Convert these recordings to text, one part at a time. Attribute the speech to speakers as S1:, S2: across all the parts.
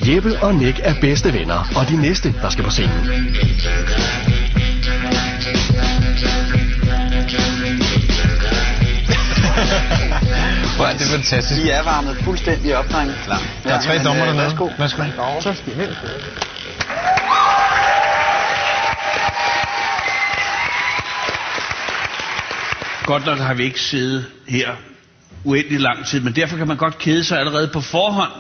S1: Jeppe og Nick er bedste venner, og de næste, der skal på scenen.
S2: Hvor er det fantastisk.
S3: De er varmet fuldstændig op, drenge.
S2: Klar. Der er 3 dommer dernede. Værsgo.
S3: Så skal vi hen.
S4: Godt nok har vi ikke siddet her uendelig lang tid, men derfor kan man godt kede sig allerede på forhånd.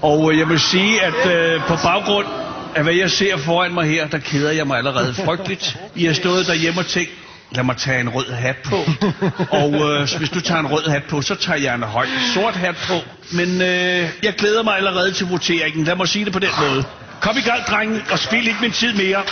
S4: Og jeg vil sige, at på baggrund af hvad jeg ser foran mig her, der keder jeg mig allerede frygteligt. I har stået derhjemme og tænkt, lad mig tage en rød hat på. Og hvis du tager en rød hat på, så tager jeg en høj sort hat på. Men jeg glæder mig allerede til voteringen. Lad mig sige det på den måde. Kom i gang, drenge, og spil ikke min tid mere.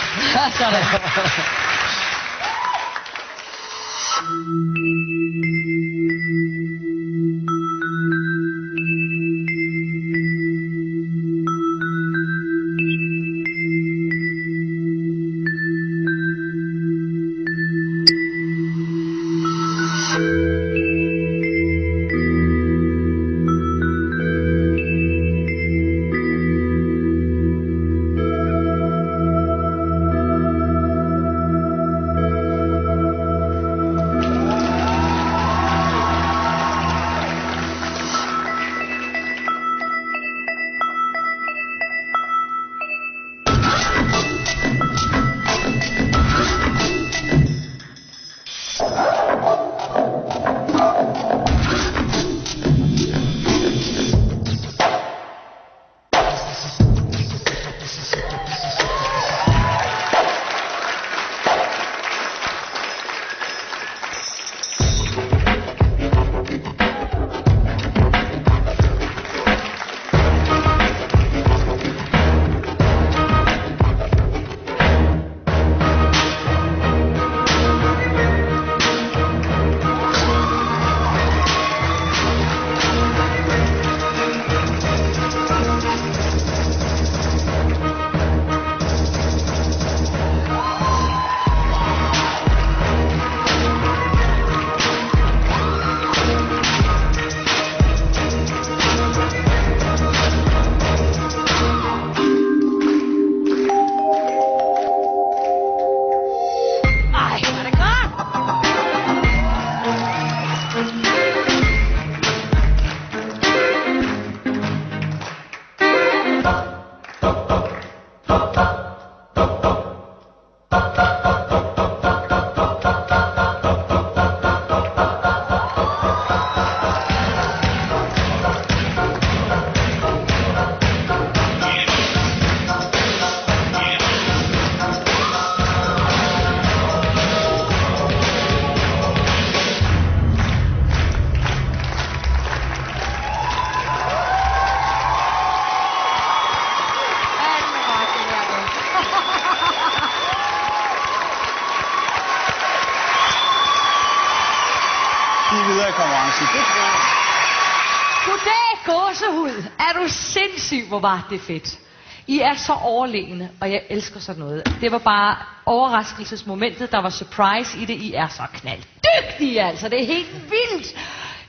S5: Goddag, gåsehud. Er du sindssyg, hvor var det fedt. I er så overlegne, og jeg elsker sådan noget. Det var bare overraskelsesmomentet, der var surprise i det. I er så knalddygtige, altså. Det er helt vildt.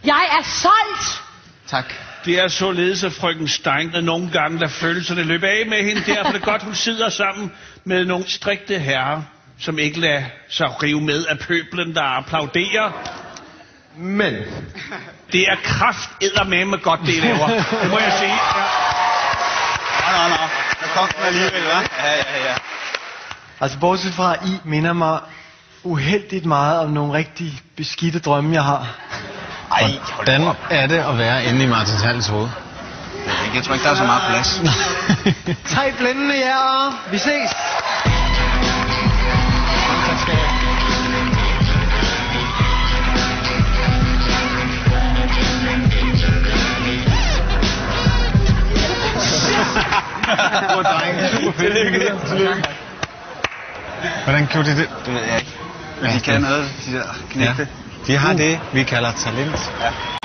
S5: Jeg er solgt.
S2: Tak.
S4: Det er således, at frøken Stein nogle gange lader følelserne løbe af med hende. Derfor er det godt, hun sidder sammen med nogle strikte herrer, som ikke lader sig rive med af pøblen, der applauderer.
S2: Men
S4: det er krafteddermame godt, det I laver. Det må jeg sige. Ja.
S3: Nå. Der kom den alligevel, hva'? Ja.
S6: Altså, bortset fra, I minder mig uheldigt meget om nogle rigtig beskidte drømme, jeg har.
S3: Ej,
S2: hvordan er det at være inde i Martin Hals hoved?
S3: Jeg tror ikke, der er så meget plads.
S6: 3 blændende jer. Vi ses.
S2: Hvordan gjorde de det?
S3: Det ved jeg ikke. Men de kan noget, de der knægte.
S2: Ja. De har det, vi kalder talent.
S3: Ja.